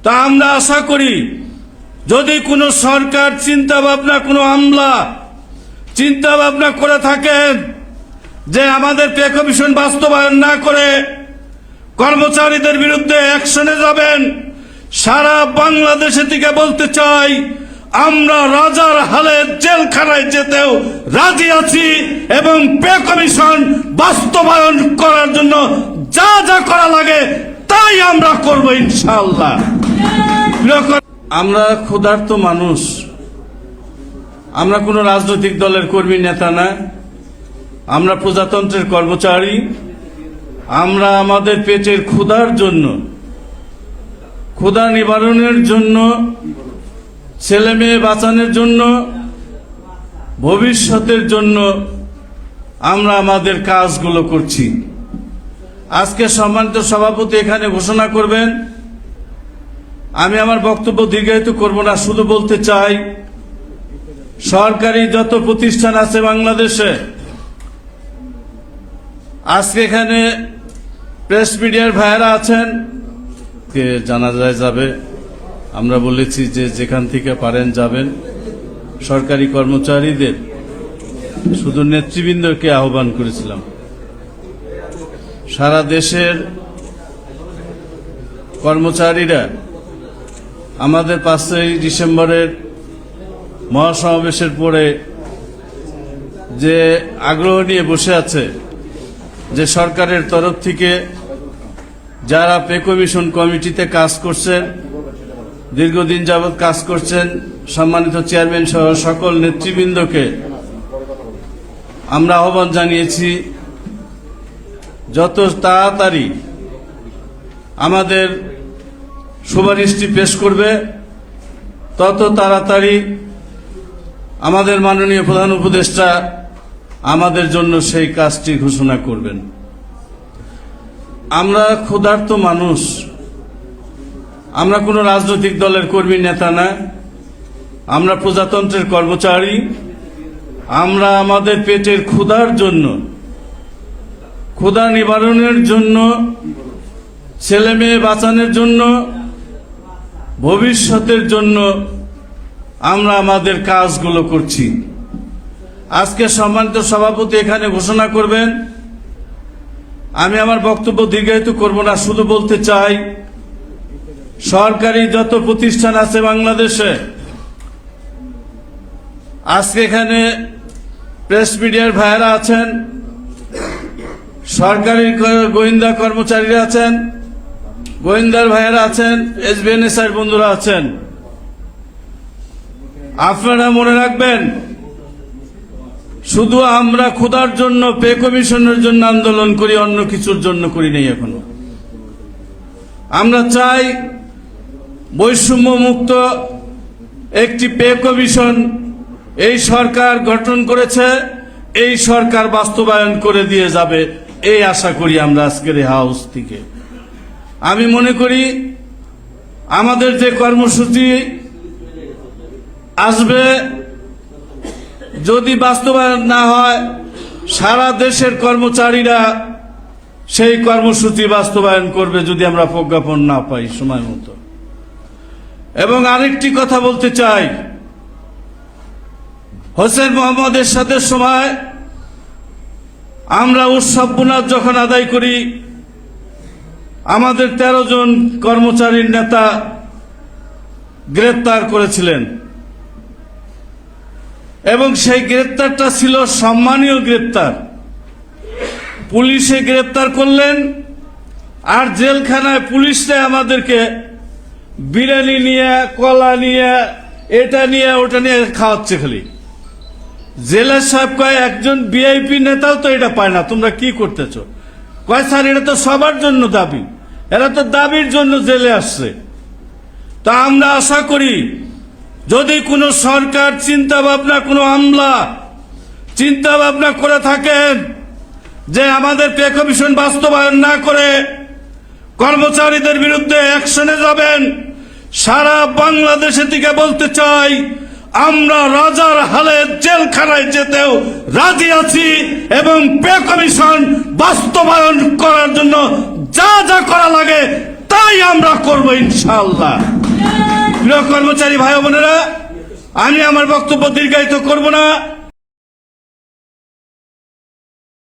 তা আমরা আশা করি যদি কোনো সরকার চিন্তা ভাবনা, কোনো আমলা চিন্তা ভাবনা করে থাকেন যে আমাদের পে কমিশন বাস্তবায়ন না করে কর্মচারীদের বিরুদ্ধে অ্যাকশনে যাবেন, সারা বাংলাদেশে থেকে বলতে চাই আমরা রাজার হালে জেলখানায় যেতেও রাজি আছি এবং পে কমিশন বাস্তবায়ন করার জন্য যা যা করা লাগে তাই আমরা করব ইনশাআল্লাহ। আমরা ক্ষুধার্ত মানুষ, আমরা কোনো রাজনৈতিক দলের কর্মী নেতা না, আমরা প্রজাতন্ত্রের কর্মচারী। আমরা আমাদের পেটের ক্ষুধার জন্য, ক্ষুধা নিবারণের জন্য, ছেলে মেয়ে বাঁচানোর জন্য, ভবিষ্যতের জন্য আমরা আমাদের কাজগুলো করছি। আজকে সম্মানিত সভাপতি এখানে ঘোষণা করবেন। আমি আমার বক্তব্য দীর্ঘায়িত করব না, শুধু বলতে চাই সরকারি যত প্রতিষ্ঠান আছে বাংলাদেশে, আজকে এখানে প্রেস মিডিয়ার ভাইয়েরা আছেন, কে জানাজায় যাবে, আমরা বলেছি যে যেখান থেকে পারেন যাবেন। সরকারি কর্মচারীদের শুধু নেতৃবৃন্দকে আহ্বান করেছিলাম। সারা দেশের কর্মচারীরা আমাদের 5ই ডিসেম্বরের মহাসমাবেশের পরে যে আগ্রহ নিয়ে বসে আছে যে সরকারের তরফ থেকে যারা পে কমিশন কমিটিতে কাজ করছেন, দীর্ঘদিন যাবৎ কাজ করছেন, সম্মানিত চেয়ারম্যান সহ সকল নেতৃবৃন্দকে আমরা আহ্বান জানিয়েছি যত তাড়াতাড়ি আমাদের সুপারিশটি পেশ করবে তত তাড়াতাড়ি আমাদের মাননীয় প্রধান উপদেষ্টা আমাদের জন্য সেই কাজটি ঘোষণা করবেন। আমরা ক্ষুধার্ত মানুষ, আমরা কোনো রাজনৈতিক দলের কর্মী নেতা না, আমরা প্রজাতন্ত্রের কর্মচারী। আমরা আমাদের পেটের ক্ষুধার জন্য, ক্ষুধা নিবারণের জন্য, ছেলে মেয়ে বাঁচানোর জন্য, ভবিষ্যতের জন্য আমরা আমাদের কাজগুলো করছি। আজকে সম্মানিত সভাপতি এখানে ঘোষণা করবেন। আমি আমার বক্তব্য দীর্ঘায়িত করব না, শুধু বলতে চাই সরকারি যত প্রতিষ্ঠান আছে বাংলাদেশে, আজকে এখানে প্রেস মিডিয়ার ভাইয়েরা আছেন, সরকারি গোয়েন্দা কর্মচারীরা আছেন, গোয়েন্দার ভাইয়েরা আছেন, এসবিএনএসআই বন্ধুরা আছেন। আপনারা মনে রাখবেন শুধু আমরা ক্ষুধার জন্য পে কমিশনের জন্য আন্দোলন করি, অন্য কিছুর জন্য করি নাই এখনো। আমরা চাই বৈষম্য মুক্ত একটি পে কমিশন এই সরকার গঠন করেছে, এই সরকার বাস্তবায়ন করে দিয়ে যাবে, এই আশা করি আমরা আজকের এই হাউস থেকে। আমি মনে করি আমাদের যে কর্মসূচি আসবে যদি বাস্তবায়ন না হয়, সারা দেশের কর্মচারীরা সেই কর্মসূচি বাস্তবায়ন করবে যদি আমরা প্রজ্ঞাপন না পাই সময় মতো। এবং আরেকটি কথা বলতে চাই, হোসেন মোহাম্মদ এরশাদের সময় আমরা উৎসব বোনাস যখন আদায় করি, আমাদের 13 জন কর্মচারীর নেতা গ্রেপ্তার করেছিলেন এবং সেই গ্রেপ্তারটা ছিল সম্মানীয় গ্রেপ্তার। পুলিশে গ্রেপ্তার করলেন আর জেলখানায় পুলিশে আমাদেরকে বিরিয়ানি নিয়ে, কলা নিয়ে, এটা নিয়ে ওটা নিয়ে খাওয়াচ্ছে। খালি জেলার সাহেব কয় একজন ভিআইপি নেতাও তো এটা পায় না, তোমরা কি করতেছ? কয় স্যার এটা তো সবার জন্য দাবি, এরা তো দাবির জন্য জেলে আসছে। তা আমরা আশা করি যদি কোনো সরকার চিন্তা ভাবনা, কোনো আমলা চিন্তা ভাবনা করে থাকেন যে আমাদের পে কমিশন বাস্তবায়ন না করে কর্মচারীদের বিরুদ্ধে অ্যাকশনে যাবেন, সারা বাংলাদেশে থেকে বলতে চাই আমরা রাজার হালে জেলখানায় যেতেও রাজি আছি এবং পে কমিশন বাস্তবায়ন করার জন্য যা যা করা লাগে তাই আমরা করব ইনশাআল্লাহ। প্রিয় কর্মচারী ভাই বোনেরা, আমি আমার বক্তব্য দীর্ঘায়িত করব না।